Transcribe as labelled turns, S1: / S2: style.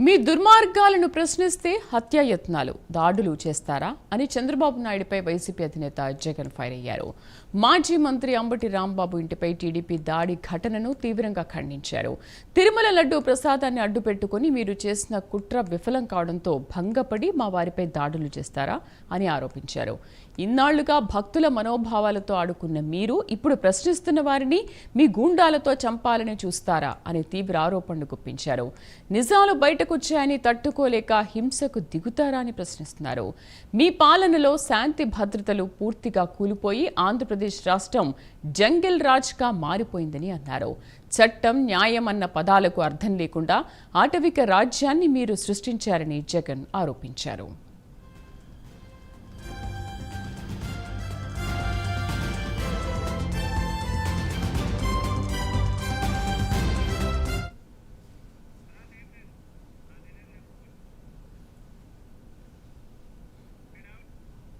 S1: మీ దుర్మార్గాలను ప్రశ్నిస్తే హత్యాయత్నాలు దాడులు చేస్తారా అని చంద్రబాబు నాయుడుపై వైసీపీ అధినేత జగన్ ఫైర్ అయ్యారు. మాజీ మంత్రి అంబటి రాంబాబు ఇంటిపై టీడీపీ దాడి ఘటనను తీవ్రంగా ఖండించారు. తిరుమల లడ్డూ ప్రసాదాన్ని అడ్డుపెట్టుకుని మీరు చేసిన కుట్ర విఫలం కావడంతో భంగపడి మా వారిపై దాడులు చేస్తారా అని ఆరోపించారు. ఇన్నాళ్లుగా భక్తుల మనోభావాలతో ఆడుకున్న మీరు ఇప్పుడు ప్రశ్నిస్తున్న వారిని మీ గూండాలతో చంపాలని చూస్తారా అని తీవ్ర ఆరోపణలు గుప్పించారు. నిజాలు బయటకొచ్చాయని తట్టుకోలేక హింసకు దిగుతారా అని ప్రశ్నిస్తున్నారు. మీ పాలనలో శాంతి భద్రతలు పూర్తిగా కూలిపోయి ఆంధ్రప్రదేశ్ రాష్ట్రం జంగిల్ రాజ్గా మారిపోయిందని అన్నారు. చట్టం న్యాయం అన్న పదాలకు అర్థం లేకుండా ఆటవిక రాజ్యాన్ని మీరు సృష్టించారని జగన్ ఆరోపించారు.